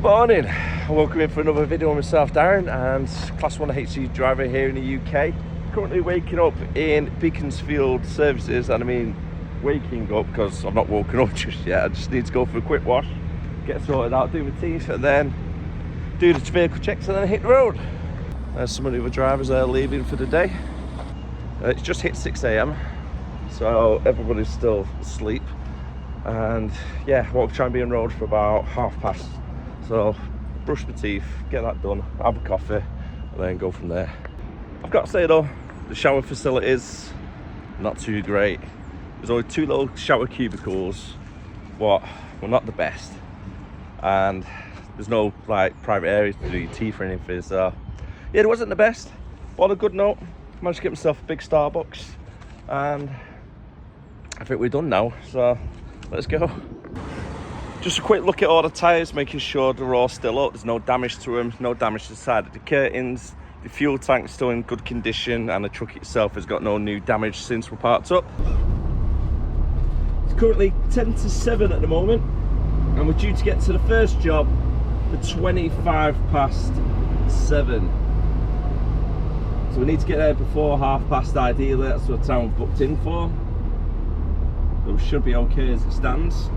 Morning, welcome in for another video on myself, Darren, and Class 1 HC driver here in the UK. Currently waking up in Beaconsfield services, and I mean waking up because I'm not woken up just yet. I just need to go for a quick wash, get sorted out, do my teeth, and then do the vehicle checks and then hit the road. There's some of the other drivers there leaving for the day. It's just hit 6 AM, so everybody's still asleep. And yeah, we'll try and be on road for about past. So brush my teeth, get that done, have a coffee, and then go from there. I've got to say though, the shower facilities, not too great. There's only 2 little shower cubicles, well, not the best. And there's no like private areas to do your teeth or anything, so yeah, it wasn't the best. But on a good note, managed to get myself a big Starbucks, and I think we're done now, so let's go. Just a quick look at all the tyres, making sure they're all still up. There's no damage to them, no damage to the side of the curtains. The fuel tank's still in good condition, and the truck itself has got no new damage since we're parked up. It's currently 10 to 7 at the moment, and we're due to get to the first job for 25 past 7. So we need to get there before past ideally. That's what time we've booked in for. But we should be okay as it stands.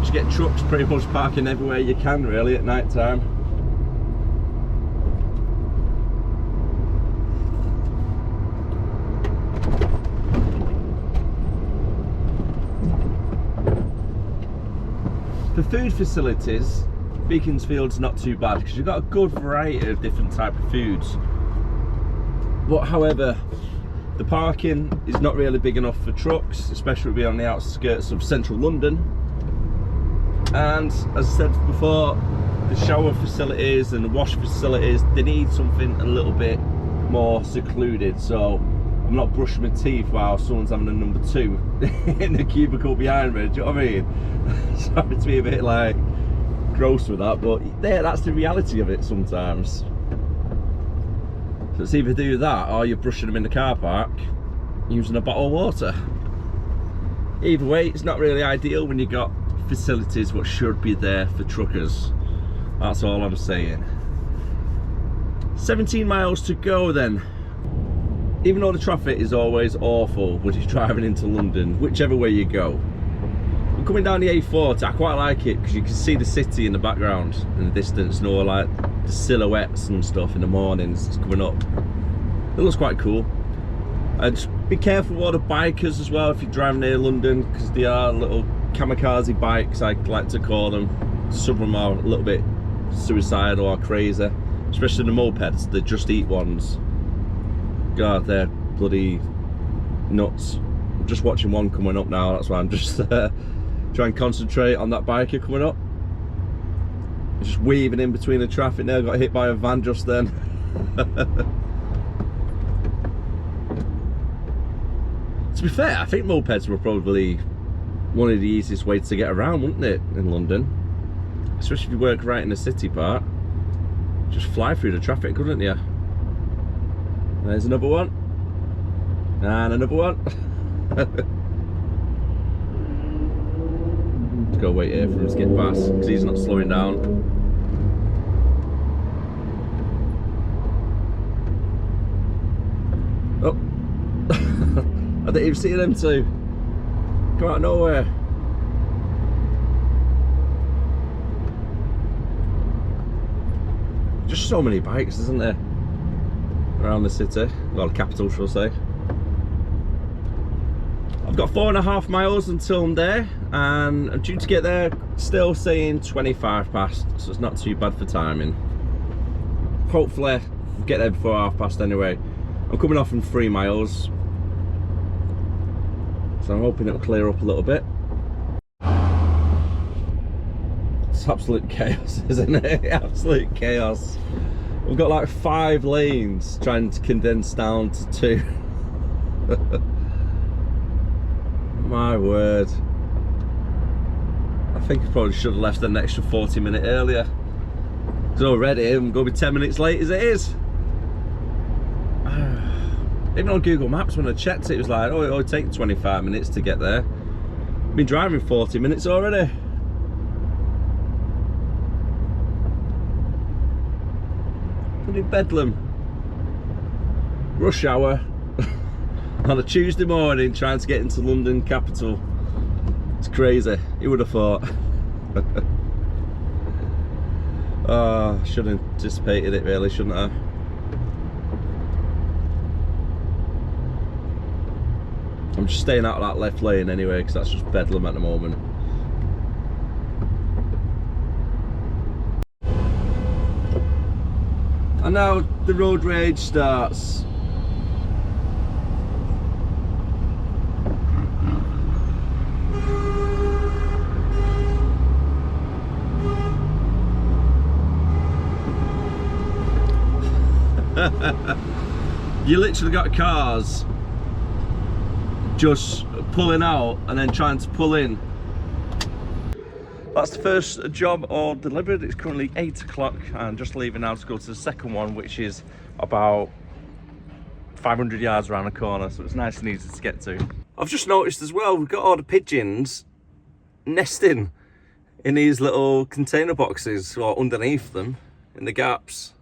Just get trucks pretty much parking everywhere you can really at night time. For food facilities, Beaconsfield's not too bad because you've got a good variety of different type of foods. But however, the parking is not really big enough for trucks, especially on the outskirts of central London. And as I said before, the shower facilities and the wash facilities, they need something a little bit more secluded. So I'm not brushing my teeth while someone's having a number 2 in the cubicle behind me. Do you know what I mean? Sorry to be a bit like gross with that, but yeah, that's the reality of it sometimes. So it's either do that or you're brushing them in the car park using a bottle of water. Either way, it's not really ideal when you got facilities what should be there for truckers. That's all I'm saying. 17 miles to go then. Even though the traffic is always awful when you're driving into London, whichever way you go. We're coming down the A40, I quite like it because you can see the city in the background in the distance, and all like the silhouettes and stuff in the mornings it's coming up. It looks quite cool. Just be careful with all the bikers as well if you're driving near London, because they are little kamikaze bikes, I like to call them. Some of them are a little bit suicidal or crazy, especially the mopeds, the Just Eat ones. God, they're bloody nuts. I'm just watching one coming up now, that's why I'm just trying to concentrate on that biker coming up. Just weaving in between the traffic now, got hit by a van just then. To be fair, I think mopeds were probably one of the easiest ways to get around, wouldn't it, in London? Especially if you work right in the city part. Just fly through the traffic, couldn't you? There's another one. And another one. Let's go wait here for him to get past, because he's not slowing down. Oh. I didn't even see them two. Come out of nowhere. Just so many bikes, isn't there, around the city, well, the capital, shall I say. I've got 4.5 miles until I'm there, and I'm due to get there still saying 25 past, so it's not too bad for timing. Hopefully I'll get there before past anyway. I'm coming off in 3 miles, so I'm hoping it'll clear up a little bit. It's absolute chaos, isn't it? Absolute chaos. We've got like 5 lanes trying to condense down to 2. My word. I think I probably should have left an extra 40 minutes earlier. Because already I'm going to be 10 minutes late as it is. Even on Google Maps, when I checked it, it was like, oh, it only takes 25 minutes to get there. Been driving 40 minutes already. Bloody bedlam. Rush hour on a Tuesday morning trying to get into London capital. It's crazy. Who would have thought? Oh, I should have anticipated it really, shouldn't I? I'm just staying out of that left lane anyway, because that's just bedlam at the moment. And now the road rage starts. You literally got cars just pulling out and then trying to pull in. That's the first job all delivered. It's currently 8 o'clock and just leaving now to go to the second one, which is about 500 yards around the corner, so it's nice and easy to get to. I've just noticed as well, we've got all the pigeons nesting in these little container boxes, or underneath them, in the gaps.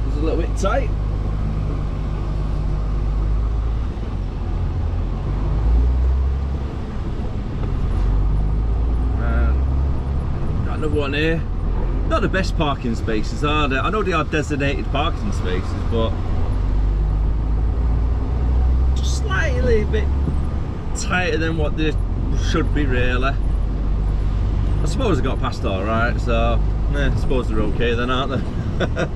It's a little bit tight. Another one here. Not the best parking spaces, are they? I know they are designated parking spaces, but just slightly a bit tighter than what they should be, really. I suppose I got past all right, so I suppose they're okay then, aren't they?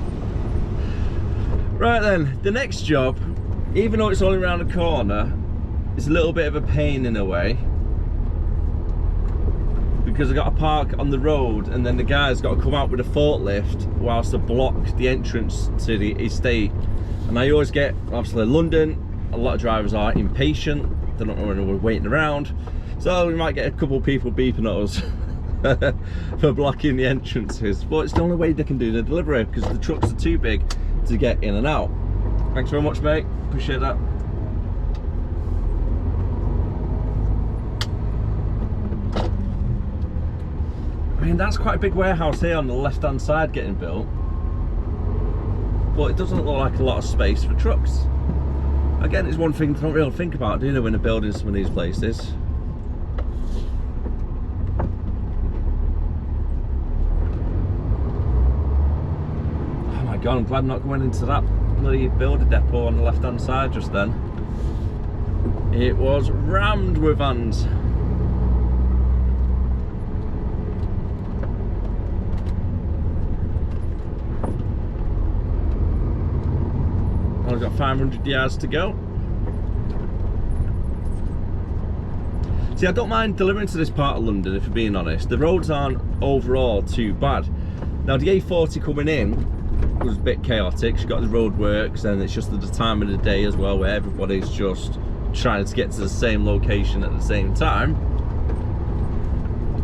Right then, the next job, even though it's only around the corner, it's a little bit of a pain in a way, because I've got to park on the road and then the guy's got to come out with a forklift whilst I block the entrance to the estate. And I always get, obviously London, a lot of drivers are impatient, they don't know when we're waiting around, so we might get a couple of people beeping at us for blocking the entrances, but it's the only way they can do the delivery because the trucks are too big to get in and out. Thanks very much, mate, appreciate that. I mean, that's quite a big warehouse here on the left hand side getting built, but it doesn't look like a lot of space for trucks. Again, it's one thing to not really think about, do you know, when they're building some of these places. Oh my god, I'm glad I'm not going into that bloody builder depot on the left hand side just then. It was rammed with vans. I've got 500 yards to go. See, I don't mind delivering to this part of London, if I'm being honest. The roads aren't overall too bad. Now the A40 coming in was a bit chaotic. You've got the road works and it's just at the time of the day as well where everybody's just trying to get to the same location at the same time.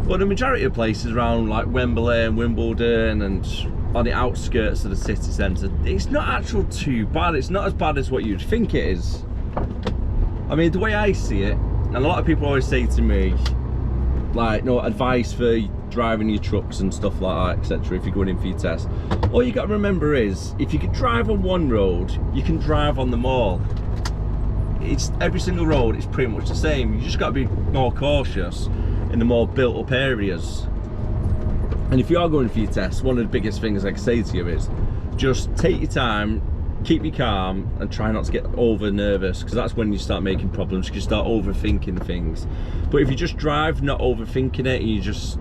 But the majority of places around like Wembley and Wimbledon and on the outskirts of the city centre, it's not actually too bad. It's not as bad as what you'd think it is. I mean, the way I see it, and a lot of people always say to me, like, no advice for driving your trucks and stuff like that, etc., if you're going in for your test. All you got to remember is, if you can drive on one road, you can drive on them all. It's every single road is pretty much the same. You just got to be more cautious in the more built up areas. And if you are going for your test, one of the biggest things I can say to you is just take your time, keep you calm, and try not to get over nervous, because that's when you start making problems, because you start overthinking things. But if you just drive, not overthinking it, and you just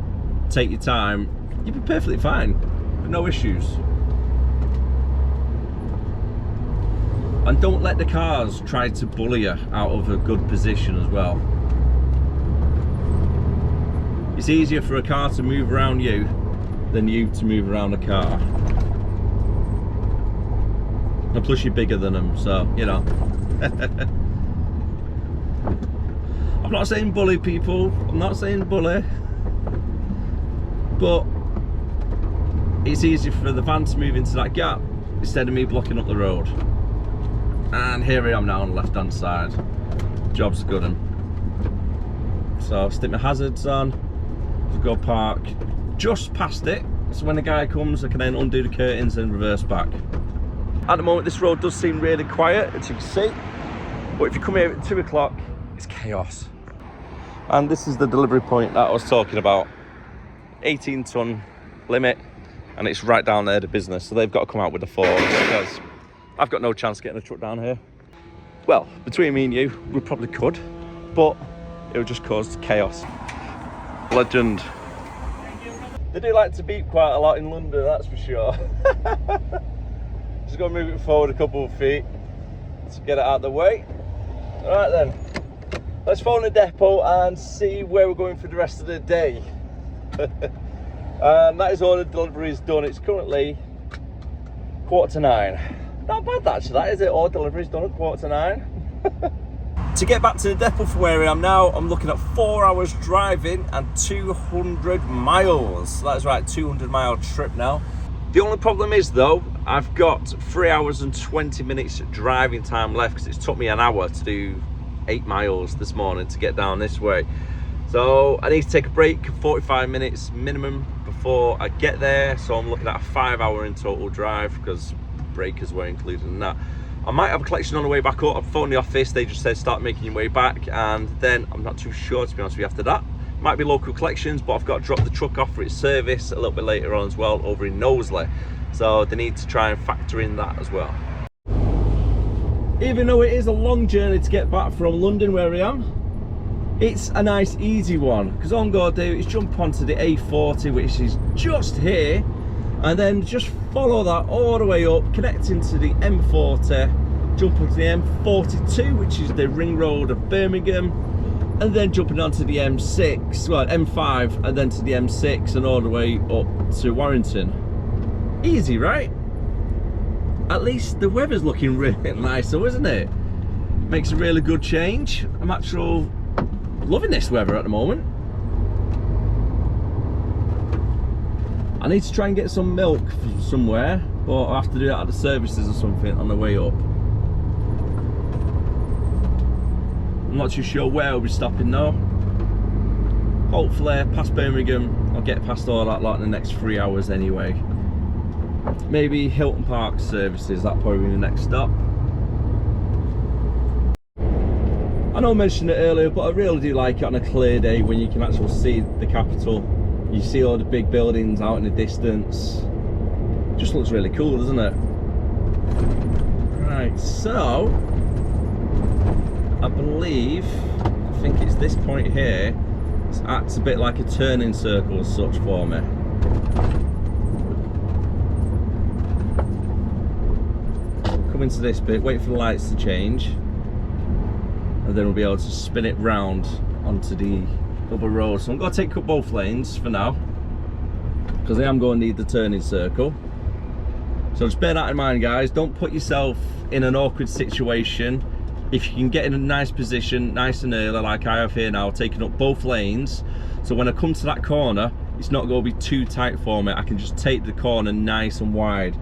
take your time, you'll be perfectly fine, no issues. And don't let the cars try to bully you out of a good position as well. It's easier for a car to move around you than you to move around a car. And plus you're bigger than them, so, you know. I'm not saying bully people, I'm not saying bully, but it's easier for the van to move into that gap instead of me blocking up the road. And here I am now on the left hand side, job's a good one. So I'll stick my hazards on, go park just past it, so when the guy comes I can then undo the curtains and reverse back. At the moment this road does seem really quiet, as you can see, but if you come here at 2 o'clock it's chaos. And this is the delivery point that I was talking about, 18 ton limit, and it's right down there, the business, so they've got to come out with the forks because I've got no chance getting a truck down here. Well, between me and you, we probably could, but it would just cause chaos. Legend. They do like to beep quite a lot in London, that's for sure. Just got to move it forward a couple of feet to get it out of the way. All right then, let's phone the depot and see where we're going for the rest of the day. And that is all the deliveries done. It's currently 8:45. Not bad actually, that is it. All deliveries done at 8:45. To get back to the depot from where I am now, I'm looking at 4 hours driving and 200 miles. That's right, 200-mile trip now. The only problem is though, I've got 3 hours and 20 minutes driving time left because it's took me an hour to do 8 miles this morning to get down this way. So I need to take a break, 45 minutes minimum before I get there. So I'm looking at a 5 hour in total drive because breakers were included in that. I might have a collection on the way back up. I've phoned the office, they just said start making your way back, and then I'm not too sure, to be honest with you, after that. Might be local collections, but I've got to drop the truck off for its service a little bit later on as well over in Knowsley. So they need to try and factor in that as well. Even though it is a long journey to get back from London where I am, it's a nice easy one, because all I'm going to do is jump onto the A40, which is just here, and then just follow that all the way up, connecting to the M40, jump onto the M42, which is the ring road of Birmingham, and then jumping onto the M6, well M5, and then to the M6 and all the way up to Warrington. Easy, right? At least the weather's looking really nice though, isn't it? Makes a really good change. I'm actually loving this weather at the moment. I need to try and get some milk from somewhere, but I'll have to do that at the services or something on the way up. I'm not too sure where I'll be stopping though. Hopefully past Birmingham, I'll get past all that lot in the next 3 hours anyway. Maybe Hilton Park services, that'll probably be the next stop. I know I mentioned it earlier, but I really do like it on a clear day when you can actually see the capital. You see all the big buildings out in the distance. Just looks really cool, doesn't it? Right, so I think it's this point here. It acts a bit like a turning circle as such for me. Come into this bit, wait for the lights to change, and then we'll be able to spin it round onto the other road. So I'm going to take up both lanes for now, because I am going to need the turning circle. So just bear that in mind, guys. Don't put yourself in an awkward situation. If you can get in a nice position nice and early like I have here now, taking up both lanes, so when I come to that corner it's not going to be too tight for me. I can just take the corner nice and wide.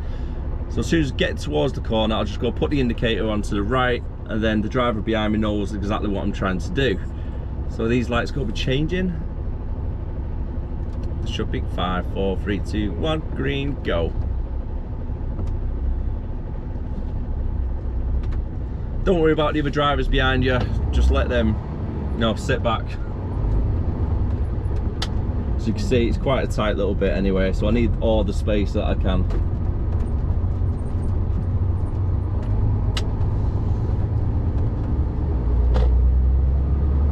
So as soon as I get towards the corner, I'll just go put the indicator onto the right, and then the driver behind me knows exactly what I'm trying to do. So these lights going to be changing. It should be 5, 4, 3, 2, 1, green, go. Don't worry about the other drivers behind you, just let them, you know, sit back. As you can see, it's quite a tight little bit anyway, so I need all the space that I can.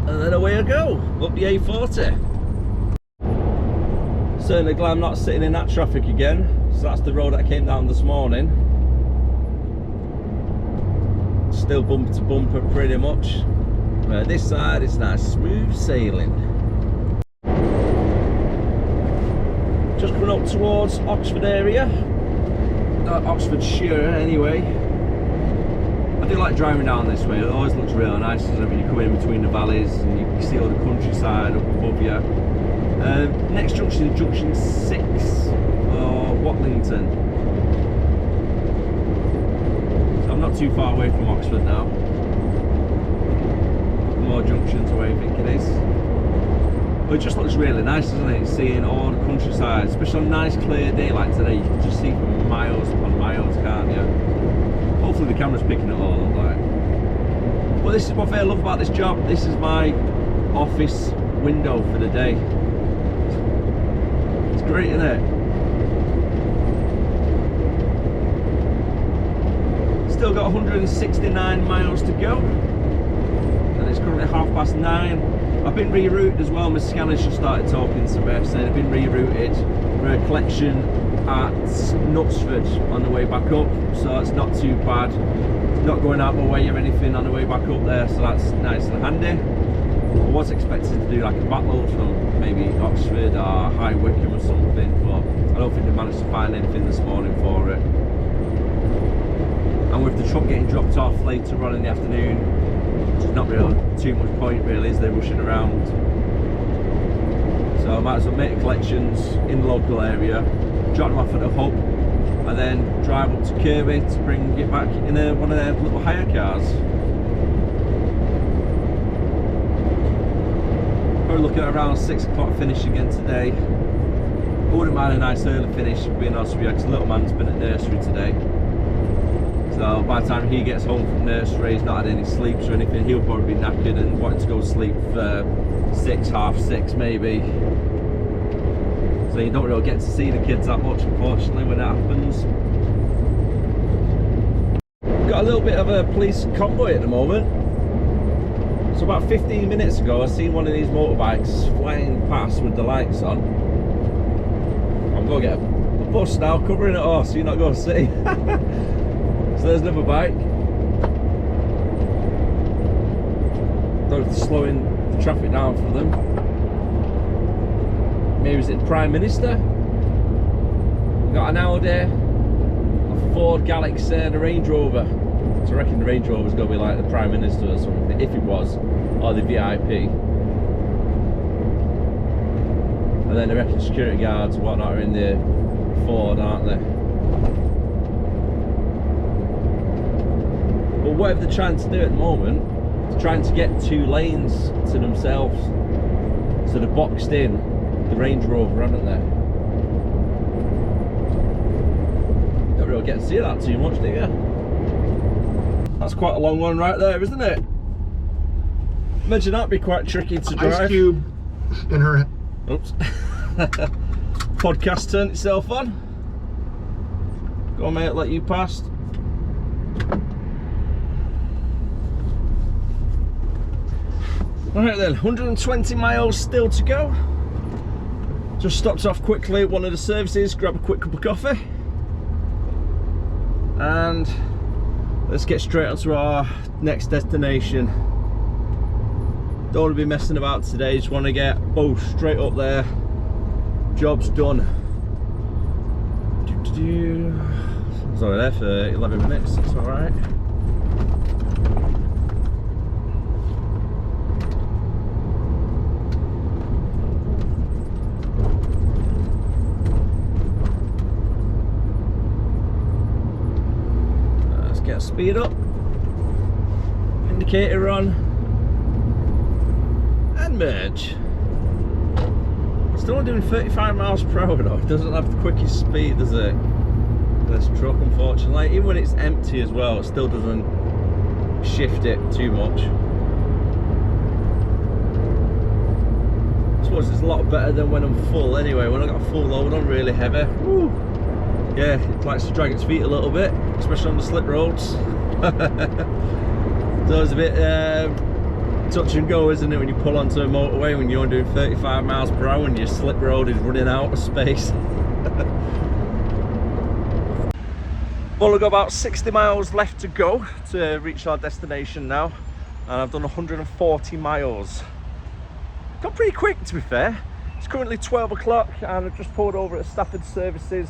And then away I go, up the A40. Certainly glad I'm not sitting in that traffic again. So that's the road that I came down this morning. Still bumper to bumper pretty much. This side is nice, smooth sailing. Just coming up towards Oxford area, Oxfordshire anyway. I do like driving down this way. It always looks really nice, isn't it, when you come in between the valleys and you can see all the countryside up above you. Next junction is junction 6 for Watlington. I'm not too far away from Oxford now. 4 junctions away, I think it is. But it just looks really nice, doesn't it? Seeing all the countryside, especially on a nice clear day like today, you can just see for miles upon miles, can't you? Hopefully the camera's picking it all up, like. But this is what I love about this job. This is my office window for the day. It's great, isn't it? Still got 169 miles to go, and it's currently 9:30. I've been rerouted as well. My scanner's just started talking to me, saying I've been rerouted for a collection at Knutsford on the way back up, so it's not too bad. It's not going out my way or anything on the way back up there, so that's nice and handy. I was expecting to do like a backload from maybe Oxford or High Wycombe or something, but I don't think they managed to find anything this morning for it. And with the truck getting dropped off later on in the afternoon, there's not really too much point really, as they're rushing around. So I might as well make the collections in the local area, drop them off at a hub, and then drive up to Kirby to bring it back in one of their little hire cars. Probably looking at around 6 o'clock finish again today. I wouldn't mind a nice early finish, being honest with you, because the little man's been at nursery today. So by the time he gets home from nursery, he's not had any sleeps or anything, he'll probably be knackered and wanting to go to sleep for 6, half 6 maybe. So you don't really get to see the kids that much, unfortunately, when that happens. Got a little bit of a police convoy at the moment. So about 15 minutes ago, I seen one of these motorbikes flying past with the lights on. I'm going to get a bus now covering it all, so you're not going to see. So there's another bike. They're slowing the traffic down for them. Maybe is it the Prime Minister? We've got an Audi, a Ford Galaxy and a Range Rover. So I reckon the Range Rover's going to be like the Prime Minister or something, if it was, or the VIP. And then I reckon security guards and whatnot are in the Ford, aren't they? But whatever they're trying to do at the moment, they're trying to get 2 lanes to themselves. So they're boxed in the Range Rover, haven't they? Don't really get to see that too much, do you? That's quite a long one right there, isn't it? Imagine that'd be quite tricky to drive. Ice cube in her. Oops. Podcast turned itself on. Go on, mate, let you past. Alright then, 120 miles still to go. Just stopped off quickly at one of the services, grab a quick cup of coffee. And let's get straight onto our next destination. Don't want to be messing about today, just want to get both straight up there. Job's done. I was only there for 11 minutes, that's alright. Get speed up, indicator on, and merge. Still doing 35 miles per hour though. It doesn't have the quickest speed, does it? This truck, unfortunately. Even when it's empty as well, it still doesn't shift it too much. I suppose it's a lot better than when I'm full anyway. When I got a full load on, really heavy. Woo. Yeah, it likes to drag its feet a little bit, especially on the slip roads. So it's a bit touch and go, isn't it, when you pull onto a motorway when you're doing 35 miles per hour and your slip road is running out of space. Well, we've got about 60 miles left to go to reach our destination now, and I've done 140 miles. Gone pretty quick, to be fair. It's currently 12 o'clock and I've just pulled over at Stafford Services.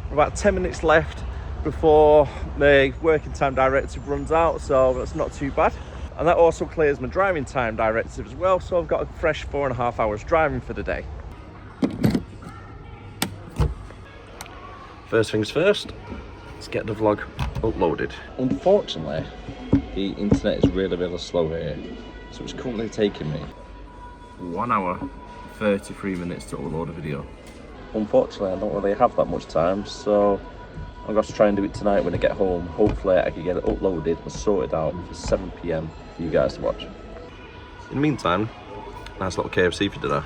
About 10 minutes left before the working time directive runs out, so that's not too bad. And that also clears my driving time directive as well, so I've got a fresh 4.5 hours driving for the day. First things first, let's get the vlog uploaded. Unfortunately, the internet is really slow here. So it's currently taking me 1 hour 33 minutes to upload a video. Unfortunately, I don't really have that much time, so I'm going to try and do it tonight when I get home. Hopefully I can get it uploaded and sorted out for 7 PM for you guys to watch. In the meantime, nice little KFC for dinner.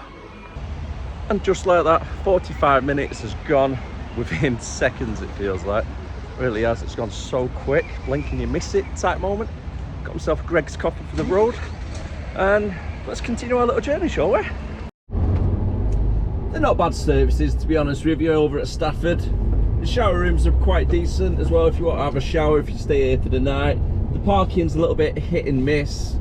And just like that, 45 minutes has gone within seconds, it feels like. It really has, it's gone so quick. Blink and you miss it type moment. Got myself a Greg's coffee for the road. And let's continue our little journey, shall we? They're not bad services, to be honest with you, over at Stafford. The shower rooms are quite decent as well if you want to have a shower, if you stay here for the night. The parking's a little bit hit and miss.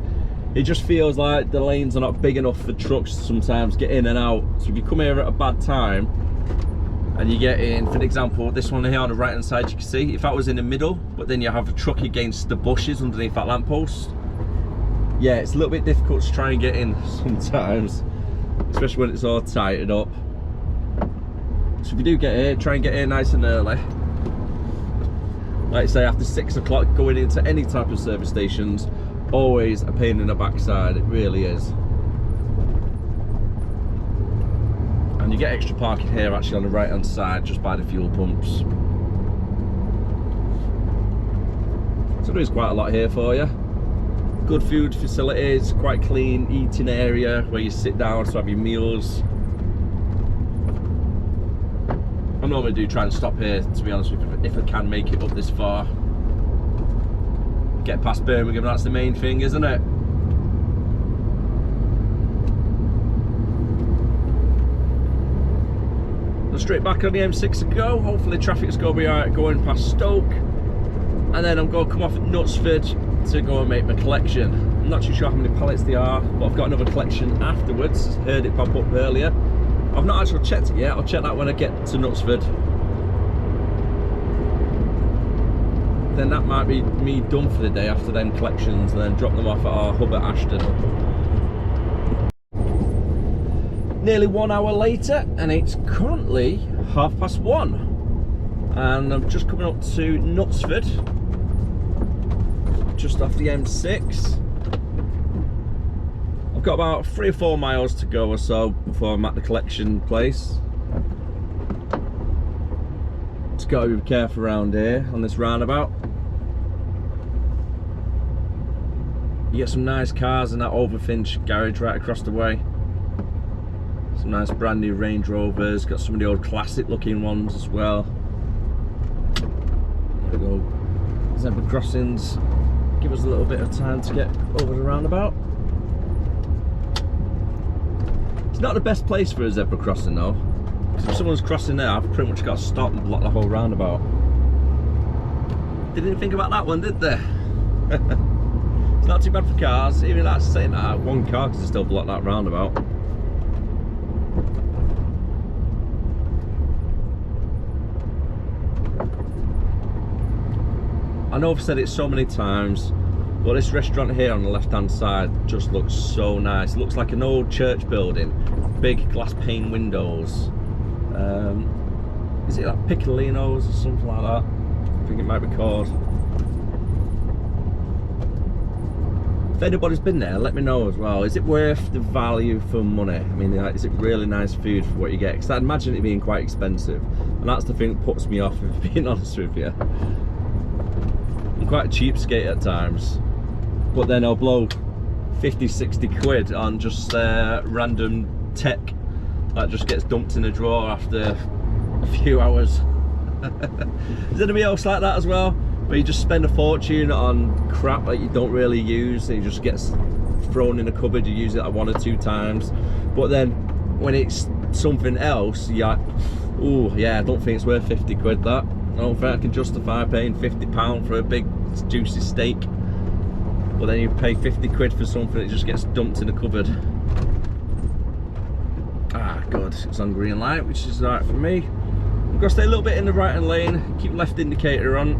It just feels like the lanes are not big enough for trucks to sometimes get in and out. So if you come here at a bad time and you get in, for example, this one here on the right hand side, you can see, if I was in the middle, but then you have a truck against the bushes underneath that lamppost, yeah, it's a little bit difficult to try and get in sometimes, especially when it's all tightened up. So if you do get here, try and get here nice and early. Like I say, after 6 o'clock, going into any type of service stations, always a pain in the backside, it really is. And you get extra parking here actually on the right hand side, just by the fuel pumps. So there is quite a lot here for you. Good food facilities, quite clean eating area where you sit down to have your meals. I normally do try and stop here, to be honest with you, if I can make it up this far. Get past Birmingham, that's the main thing, isn't it? Straight back on the M6 and go. Hopefully traffic's going to be alright going past Stoke. And then I'm going to come off at Knutsford to go and make my collection. I'm not too sure how many pallets they are, but I've got another collection afterwards. Heard it pop up earlier. I've not actually checked it yet. I'll check that when I get to Knutsford. Then that might be me done for the day after them collections, and then drop them off at our hub at Ashton. Nearly 1 hour later, and it's currently 1:30, and I'm just coming up to Knutsford, just off the M6. I've got about 3 or 4 miles to go or so before I'm at the collection place. Just got to be careful around here on this roundabout. You get some nice cars in that Overfinch garage right across the way. Some nice brand new Range Rovers, got some of the old classic looking ones as well. There we go. Zebra crossings. Give us a little bit of time to get over the roundabout. It's not the best place for a zebra crossing though, because if someone's crossing there, I've pretty much got to stop and block the whole roundabout. They didn't think about that one, did they? It's not too bad for cars, even that's saying that, one car can still block that roundabout. I know I've said it so many times, but this restaurant here on the left hand side just looks so nice. It looks like an old church building, big glass pane windows. Is it like Piccolinos or something like that? I think it might be called. If anybody's been there, let me know as well. Is it worth the value for money? I mean, is it really nice food for what you get? Because I imagine it being quite expensive, and that's the thing that puts me off, if being honest with you. I'm quite a cheapskate at times, but then I'll blow 50-60 quid on just random tech that just gets dumped in a drawer after a few hours. Is anybody else like that as well, where you just spend a fortune on crap that you don't really use, and it just gets thrown in a cupboard, you use it like 1 or 2 times, but then when it's something else, you're like, oh yeah, I don't think it's worth 50 quid that. I don't think I can justify paying £50 for a big juicy steak. But then you pay 50 quid for something that just gets dumped in a cupboard. Ah, good, it's on green light, which is alright for me. I'm going to stay a little bit in the right hand lane, keep left indicator on,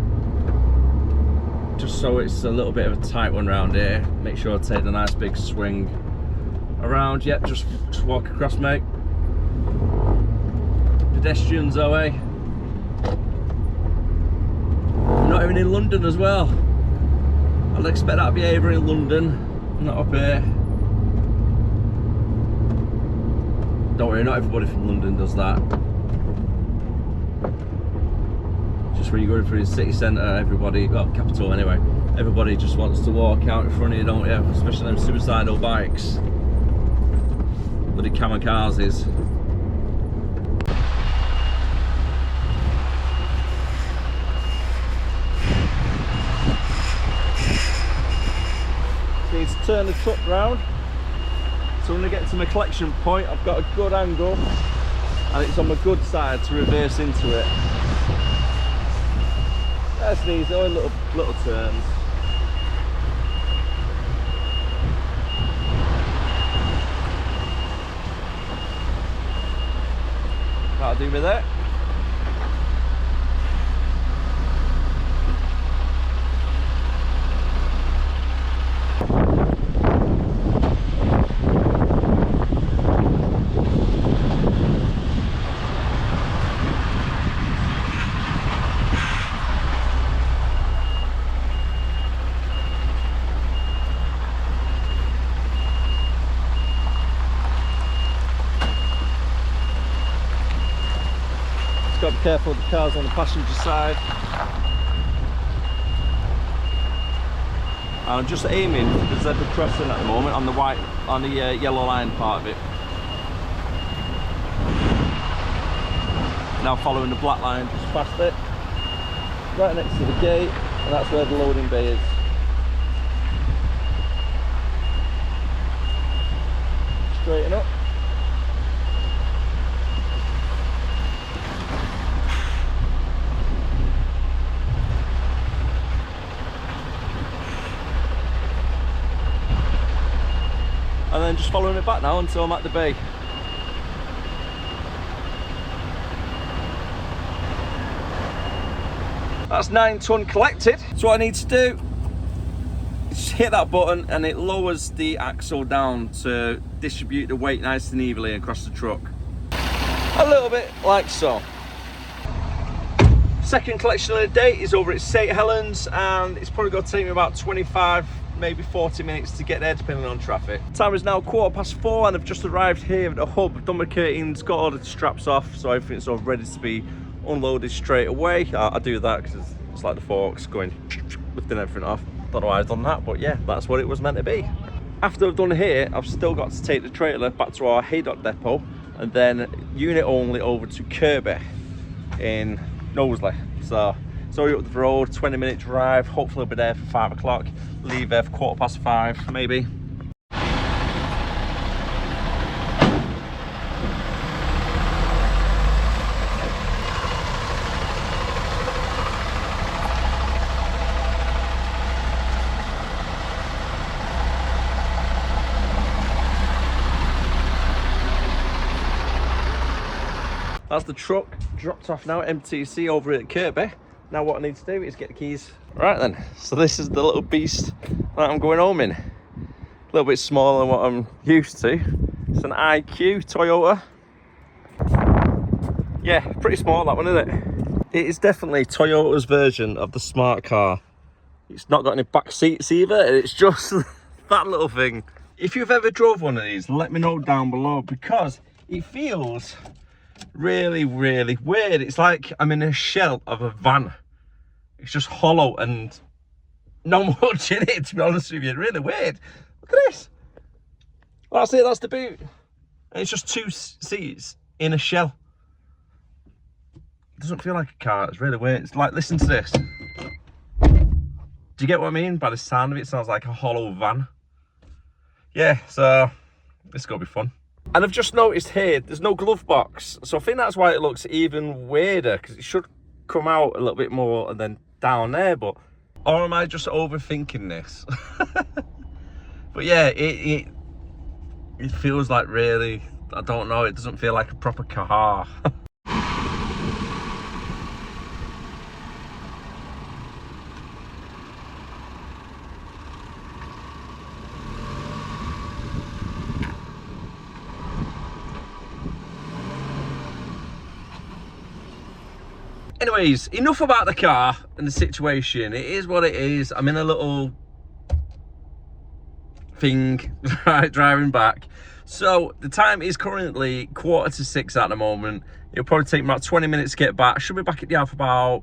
just so it's a little bit of a tight one around here. Make sure I take the nice big swing around. Yep, just walk across, mate. Pedestrians away. I'm not even in London as well. I'd expect that behaviour in London. Not up here. Don't worry, not everybody from London does that. Just when you're going through the city centre, everybody, well, capital anyway, everybody just wants to walk out in front of you, don't you? Especially them suicidal bikes. Bloody kamikazes. Need to turn the truck round. So when I get to my collection point, I've got a good angle and it's on my good side to reverse into it. That's easy, only little turns. That'll do me there. Got to be careful of the cars on the passenger side. I'm just aiming for the zebra crossing at the moment on the yellow line part of it. Now following the black line just past it, right next to the gate, and that's where the loading bay is. Straighten up. And then just following it back now until I'm at the bay. That's 9 tonne collected. So what I need to do is hit that button and it lowers the axle down to distribute the weight nice and evenly across the truck. A little bit like so. Second collection of the day is over at St Helens and it's probably going to take me about 25 maybe 40 minutes to get there depending on traffic. Time is now 4:15 and I've just arrived here at the hub, done my curtains, got all the straps off so everything's all ready to be unloaded straight away. I do that because it's like the forks going, lifting everything off. Don't know why I've done that, but yeah, that's what it was meant to be. After I've done here, I've still got to take the trailer back to our Haydock depot and then unit only over to Kirby in Knowsley. So we're up the road, 20-minute drive, hopefully I'll be there for 5 o'clock, leave there for 5:15 maybe. That's the truck dropped off now at MTC over at Kirby. Now what I need to do is get the keys. Right then, so this is the little beast that I'm going home in. A little bit smaller than what I'm used to. It's an IQ Toyota. Yeah, pretty small that one, isn't it? It is definitely Toyota's version of the smart car. It's not got any back seats either, it's just that little thing. If you've ever drove one of these, let me know down below because it feels really weird. It's like I'm in a shell of a van. It's just hollow and not much in it, to be honest with you. Really weird. Look at this. That's it, that's the boot. And it's just 2 seats in a shell. It doesn't feel like a car, it's really weird. It's like, listen to this. Do you get what I mean? By the sound of it, it sounds like a hollow van. Yeah, so this is gonna be fun. And I've just noticed here, there's no glove box. So I think that's why it looks even weirder, because it should come out a little bit more and then down there, but... Or am I just overthinking this? But yeah, it feels like really, I don't know, it doesn't feel like a proper car. Anyways, enough about the car and the situation. It is what it is. I'm in a little thing, right, driving back. So the time is currently 5:45 at the moment. It'll probably take me about 20 minutes to get back. Should be back at the yard for about,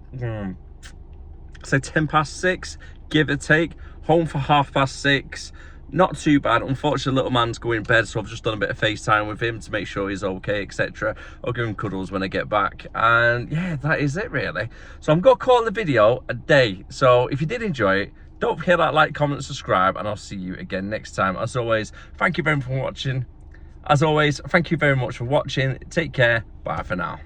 say 6:10, give or take. Home for 6:30. Not too bad. Unfortunately, little man's going to bed, so I've just done a bit of FaceTime with him to make sure he's okay, etc. I'll give him cuddles when I get back. And yeah, that is it really. So I'm going to call the video a day. So if you did enjoy it, don't forget that like, comment, subscribe, and I'll see you again next time. As always, thank you very much for watching. As always, thank you very much for watching. Take care. Bye for now.